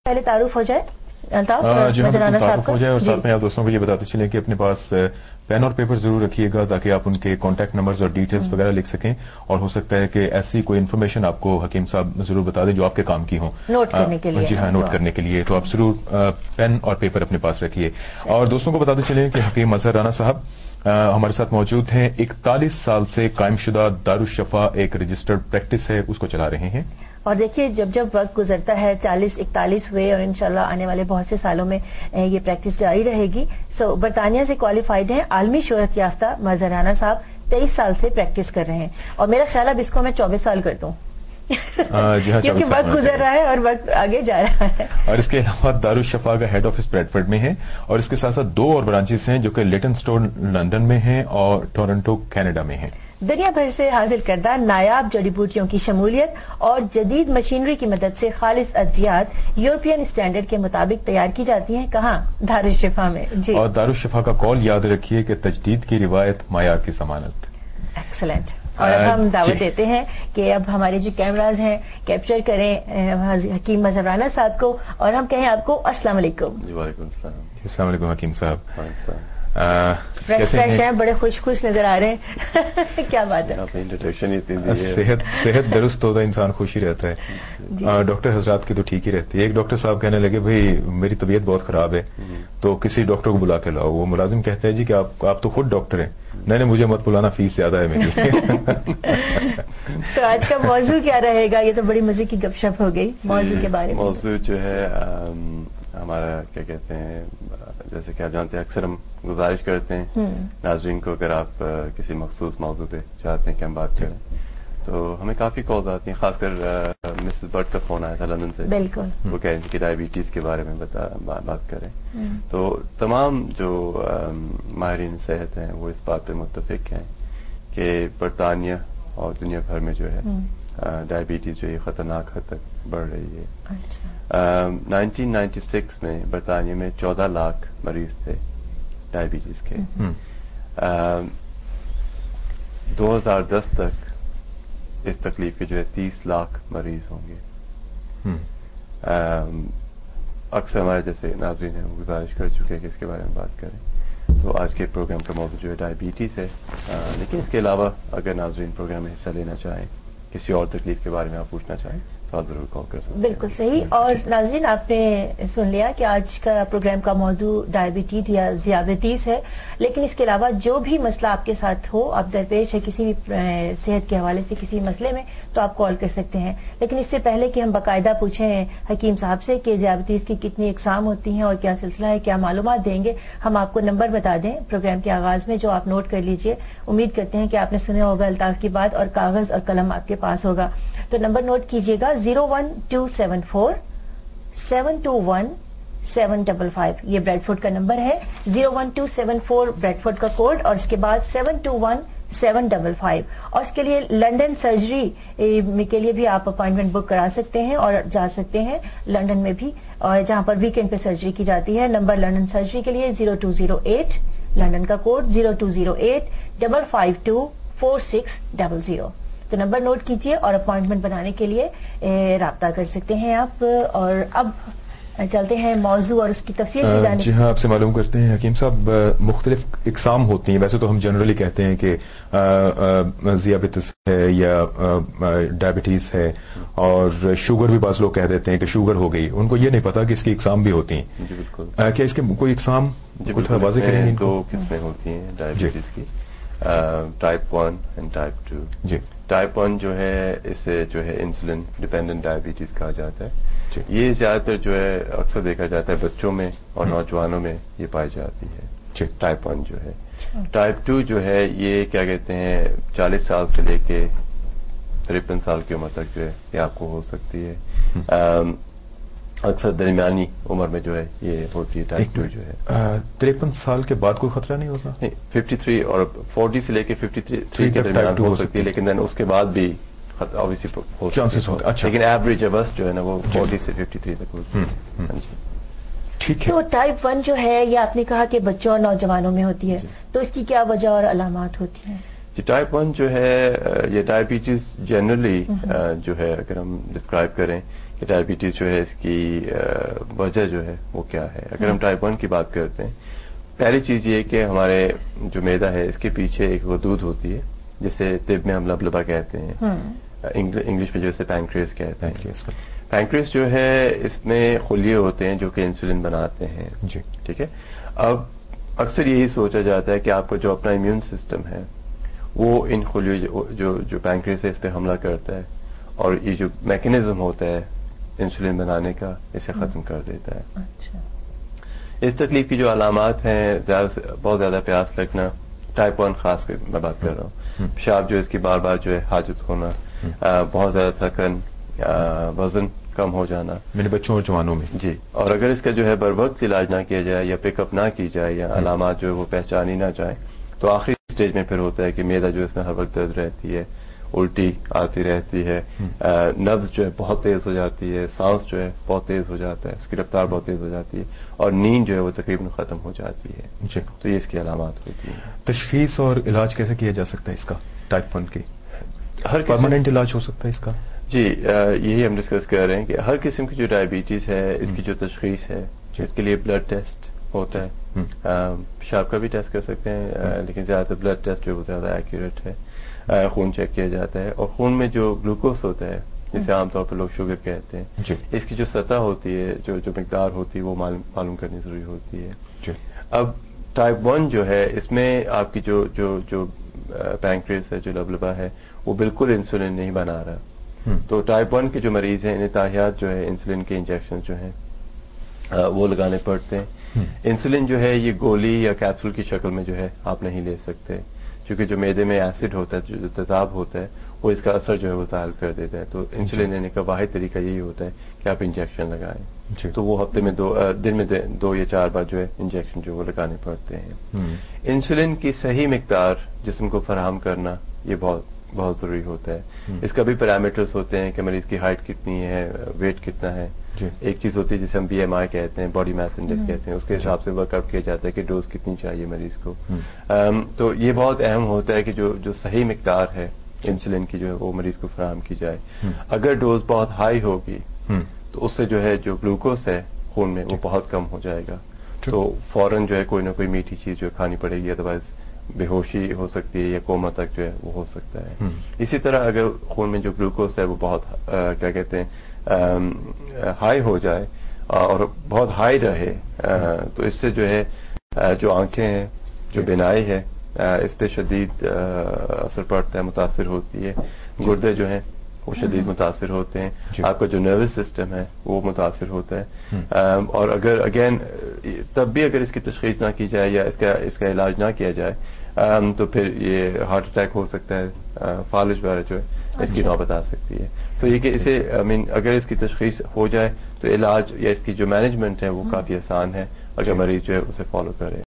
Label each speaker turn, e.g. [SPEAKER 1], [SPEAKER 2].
[SPEAKER 1] पहले तारुफ हो जाए
[SPEAKER 2] जी हाँ, तारुफ हो जाए और साथ में आप दोस्तों को ये बताते चलें कि अपने पास पेन और पेपर जरूर रखिएगा ताकि आप उनके कॉन्टैक्ट नंबर्स और डिटेल्स वगैरह लिख सकें। और हो सकता है कि ऐसी कोई इन्फॉर्मेशन आपको हकीम साहब जरूर बता दें जो आपके काम की हो,
[SPEAKER 1] नोट करने के लिए।
[SPEAKER 2] जी हाँ, नोट करने के लिए तो आप जरूर पेन और पेपर अपने पास रखिए। और दोस्तों को बताते चलें कि हकीम अजहर राना साहब हमारे साथ मौजूद हैं। 41 साल से कायमशुदा दारुश्शफा एक रजिस्टर्ड प्रैक्टिस है, उसको चला रहे हैं।
[SPEAKER 1] और देखिए जब जब वक्त गुजरता है 40-41 हुए और इंशाल्लाह आने वाले बहुत से सालों में ये प्रैक्टिस जारी रहेगी। सो बरतानिया से क्वालिफाइड हैं, आलमी शोहरत याफ्ता अजहर राना साहब 23 साल से प्रैक्टिस कर रहे हैं और मेरा ख्याल अब इसको मैं 24 साल कर दूं क्योंकि वक्त गुजर रहा है और वक्त आगे जा रहा है।
[SPEAKER 2] और इसके अलावा दारुश्शफा का हेड ऑफिस ब्रैडफोर्ड में है और इसके साथ साथ 2 और ब्रांचेस हैं जो कि लेटन स्टोर लंदन में हैं और टोरंटो कनाडा में हैं।
[SPEAKER 1] दुनिया भर से हासिल करदा नायाब जड़ी बूटियों की शमूलियत और जदीद मशीनरी की मदद से खालिस अद्वियात यूरोपियन स्टैंडर्ड के मुताबिक तैयार की जाती हैं। कहाँ? दारुश्शफा में जी।
[SPEAKER 2] और दारुश्शफा का कॉल याद रखिए कि तजदीद की रिवायत मायार की जमानत।
[SPEAKER 1] एक्सलेंट। और अब हम दावत देते हैं कि अब हमारे जो कैमराज हैं कैप्चर करें हकीम अजहर राना साहब को और हम कहें आपको अस्सलाम वालेकुम।
[SPEAKER 2] अस्सलाम वालेकुम हकीम साहब।
[SPEAKER 1] फ्रेश हैं, बड़े खुश नजर आ रहे हैं क्या बात है?
[SPEAKER 2] इंट्रोडक्शन इतनी सेहत दुरुस्त होता है, इंसान खुश ही रहता है। डॉक्टर हजरात की तो ठीक ही रहती है। एक डॉक्टर साहब कहने लगे भाई मेरी तबीयत बहुत खराब है तो किसी डॉक्टर को बुला के लाओ। वो मुलाजिम कहते हैं जी कि आप तो खुद डॉक्टर हैं। नहीं मुझे मत बुलाना, फीस ज्यादा है मेरी।
[SPEAKER 1] तो आज का मौजू क्या रहेगा? ये तो बड़ी मजे की गपशप हो गई मौजू के बारे में।
[SPEAKER 3] मौजू जो है हमारा क्या कहते हैं, जैसे कि आप जानते हैं अक्सर हम गुजारिश करते हैं नाज़रीन को अगर आप किसी मखसूस मौजू पे चाहते हैं कि हम बात करें तो हमें काफी कॉल्स आती हैं। खासकर मिसेस बट का फोन आया था लंदन से,
[SPEAKER 1] बिल्कुल
[SPEAKER 3] वो कह रही थी कि डायबिटीज के बारे में बात करें। तो तमाम जो माहिरीन सेहत हैं वो इस बात पे मुत्तफिक हैं कि बरतानिया और दुनिया भर में जो है डायबिटीज जो है खतरनाक हद तक बढ़ रही है।
[SPEAKER 1] अच्छा।
[SPEAKER 3] 1996 में बरतानिया में 14 लाख मरीज थे डायबिटीज के। 2010 तक इस तकलीफ के जो है 30 लाख मरीज होंगे। अक्सर हमारे जैसे नाज़रीन हैं वो गुजारिश कर चुके हैं कि इसके बारे में बात करें। तो आज के प्रोग्राम का मौजू जो है डायबिटीज है, लेकिन इसके अलावा अगर नाज़रीन प्रोग्राम में हिस्सा लेना चाहें, किसी और तकलीफ के बारे में आप पूछना चाहें तो आप जरूर कॉल कर सकते हैं।
[SPEAKER 1] बिल्कुल सही। और नाज़रीन आपने सुन लिया कि आज का प्रोग्राम का मौजू डायबिटीज या ज़ियाबतीस है, लेकिन इसके अलावा जो भी मसला आपके साथ हो, आप दरपेश है किसी भी सेहत के हवाले से किसी मसले में, तो आप कॉल कर सकते हैं। लेकिन इससे पहले कि हम बाकायदा पूछें हकीम साहब से कि ज़ियाबतीस की कितनी इकसाम होती हैं और क्या सिलसिला है, क्या मालूमात देंगे, हम आपको नंबर बता दें प्रोग्राम के आगाज में जो आप नोट कर लीजिए। उम्मीद करते हैं कि आपने सुना होगा अल्ताफ की बात और कागज और कलम आपके पास होगा। तो नंबर नोट कीजिएगा 01274 721 755। ये ब्रैडफोर्ड का नंबर है। 01274 ब्रैडफोर्ड का कोड और इसके बाद 721 755। और इसके लिए लंदन सर्जरी के लिए भी आप अपॉइंटमेंट बुक करा सकते हैं और जा सकते हैं लंदन में भी, और जहां पर वीकेंड पे सर्जरी की जाती है। नंबर लंदन सर्जरी के लिए 0208, लंदन का कोड 0208 552 4600। तो नंबर नोट कीजिए और अपॉइंटमेंट बनाने के लिए राब्ता कर सकते हैं आप। और अब चलते हैं मौजू और उसकी तफसील से जाने।
[SPEAKER 2] जी हाँ, आपसे मालूम करते हैं हकीम साहब, मुख्तलिफ इकसाम होती हैं। वैसे तो हम जनरली कहते हैं कि ज़ियाबतीस है या डायबिटीज है और शुगर भी बाज़ लोग कह देते हैं कि शुगर हो गई। उनको ये नहीं पता कि इसकी इकसाम भी होती हैं।
[SPEAKER 3] जी बिल्कुल।
[SPEAKER 2] क्या इसके कोई इकसाम कुछ वाज़ेह करेंगे?
[SPEAKER 3] 2 किस्में होती हैं डायबिटीज की, टाइप 1 एंड टाइप 2।
[SPEAKER 2] जी।
[SPEAKER 3] टाइप 1 जो है इसे जो है इंसुलिन डिपेंडेंट डायबिटीज कहा जाता है। ये ज्यादातर जो है अक्सर देखा जाता है बच्चों में और नौजवानों में ये पाई जाती है टाइप 1 जो है। टाइप 2 जो है ये क्या कहते हैं 40 साल से लेके 53 साल की उम्र तक जो है ये आपको हो सकती है। अक्सर दरमियानी उम्र में जो है ये होती है टाइप 2 जो है।
[SPEAKER 2] 53 साल के बाद कोई खतरा नहीं होता?
[SPEAKER 3] नहीं, 53 और 40 से लेके 53 के दरमियान हो सकती है, लेकिन उसके बाद भी ऑब्वियसली हो
[SPEAKER 2] चांसेस होते हैं। अच्छा।
[SPEAKER 3] लेकिन एवरेज बस जो है ना वो 40 से 53 तक होती है।
[SPEAKER 2] ठीक है।
[SPEAKER 1] तो टाइप 1 जो है ये आपने कहा कि बच्चों और नौजवानों में होती है, तो इसकी क्या वजह और अलामात होती हैं?
[SPEAKER 3] ٹائپ 1 جو ہے یہ ڈائبٹیز جنرلی جو ہے اگر ہم ڈسکرائب کریں کہ ڈائبٹیز جو ہے اس کی وجہ جو ہے وہ کیا ہے. اگر ہم ٹائپ 1 کی بات کرتے ہیں پہلی چیز یہ کہ ہمارے جو معدہ ہے اس کے پیچھے ایک غدود ہوتی ہے جسے طب میں ہم لبلبہ کہتے ہیں, انگلش میں جو اسے پینکریاس کہتے ہیں. پینکریاس جو ہے اس میں خلیے ہوتے ہیں جو کہ انسولین بناتے ہیں. ٹھیک ہے. اب اکثر یہی سوچا جاتا ہے کہ آپ کا جو اپنا امیون سسٹم ہے وہ ان خلیوں جو پینکریاس ہے اس پہ حملہ کرتا ہے اور یہ جو میکینزم ہوتا ہے انسولین بنانے کا اسے ختم کر دیتا ہے. اس تکلیف کی جو علامات ہیں بہت زیادہ پیاس لگنا, ٹائپ 1 خاص کر میں بات کر رہا ہوں, پیشاب جو اس کی بار بار جو ہے حاجت ہونا, بہت زیادہ تھکن, وزن کم ہو جانا
[SPEAKER 2] میرے بچوں اور جوانوں میں.
[SPEAKER 3] جی, اور اگر اس کا جو ہے بر وقت علاج نہ کیا جائے یا پک اپ نہ کی جائے یا علامات جو ہے وہ پہچانی نہ جائیں تو آخری اسٹیج میں پھر ہوتا ہے کہ معدہ جو اس میں ہر وقت درد رہتی ہے, الٹی آتی رہتی ہے, نبض جو ہے بہت تیز ہو جاتی ہے, سانس جو ہے بہت تیز ہو جاتا ہے, اس کی رفتار بہت تیز ہو جاتی ہے اور نیند جو ہے وہ تقریباً ختم ہو جاتی ہے. تو یہ اس کی علامات ہوتی ہیں.
[SPEAKER 2] تشخیص اور علاج کیسے کیا جا سکتا ہے اس کا ٹائپ 1 کی؟ ہر پرماننٹ علاج ہو سکتا ہے اس کا؟
[SPEAKER 3] جی, یہی ہم ڈسکس کر رہے ہیں کہ ہر قسم کی جو ڈائبٹیز ہے اس کی جو تشخیص ہے اس کے لیے بلڈ ٹیسٹ ہوتا ہے. پیشاب کا بھی ٹیسٹ کر سکتے ہیں لیکن زیادہ تر بلڈ ٹیسٹ جو وہ زیادہ ایکوریٹ ہے. خون چیک کیا جاتا ہے اور خون میں جو گلوکوز ہوتا ہے جسے عام طور پر لوگ شوگر کہتے ہیں, اس کی جو سطح ہوتی ہے جو مقدار ہوتی ہے وہ معلوم کرنی ضروری ہوتی ہے. اب ٹائپ 1 جو ہے اس میں آپ کی جو پینکریاس ہے, جو لبلبہ ہے, وہ بالکل انسولین نہیں بنا رہا. تو ٹائپ 1 کے جو مریض ہیں انہیں تاحیات جو ہے انسولین کے انجیکشن جو ہیں وہ لگانے پڑتے ہیں. انسولین جو ہے یہ گولی یا کیپسول کی شکل میں جو ہے آپ نہیں لے سکتے کیونکہ جو معدے میں ایسڈ ہوتا ہے, جو تیزاب ہوتا ہے, وہ اس کا اثر جو ہے وہ ظاہر کر دیتا ہے. تو انسولین لینے کا واحد طریقہ یہی ہوتا ہے کہ آپ انجیکشن لگائیں. تو وہ ہفتے میں دن میں 2 یا 4 بار جو ہے انجیکشن جو وہ لگانے پڑتے ہیں. انسولین کی صحیح مقدار جسم کو فراہم کرنا یہ بہت ضروری ہوتا ہے. اس کا بھی پیرامیٹرز ہوتے ہیں کہ مریض کی ہائٹ کتنی ہے, ویٹ کتنا ہے. ایک چیز ہوتی ہے جسے ہم BMI کہتے ہیں, باڈی میس انڈیکس کہتے ہیں, اس کے حساب سے ورک آؤٹ کیا جاتا ہے کہ ڈوز کتنی چاہیے مریض کو. تو یہ بہت اہم ہوتا ہے کہ جو صحیح مقدار ہے انسولین کی جو ہے وہ مریض کو فراہم کی جائے. اگر ڈوز بہت ہائی ہوگی تو اس سے جو ہے جو گلوکوز ہے خون میں وہ بہت کم ہو جائے گا. تو فوراً جو ہے کوئی نہ کوئی میٹھی چیز جو کھانی پڑے گی, ادروائز بے ہوشی ہو سکتی ہے یا کوما تک جو ہے وہ ہو سکتا ہے. اسی طرح اگر خون میں جو گلوکوز ہے وہ بہت کیا کہتے ہیں ہائی ہو جائے اور بہت ہائی رہے تو اس سے جو ہے جو آنکھیں ہیں, جو بینائی ہے, اس پہ شدید اثر پڑتا ہے, متاثر ہوتی ہے. گردے جو ہیں وہ شدید متاثر ہوتے ہیں. آپ کا جو نروس سسٹم ہے وہ متاثر ہوتا ہے. اور اگر اگین تب بھی اگر اس کی تشخیص نہ کی جائے یا اس کا علاج نہ کیا جائے تو پھر یہ ہارٹ اٹیک ہو سکتا ہے, فالج وغیرہ جو ہے اس کی نوبت آ سکتی ہے. تو یہ کہ اسے اگر اس کی تشخیص ہو جائے تو علاج یا اس کی جو مینجمنٹ ہے وہ کافی آسان ہے اگر مریض جو ہے اسے فالو کرے.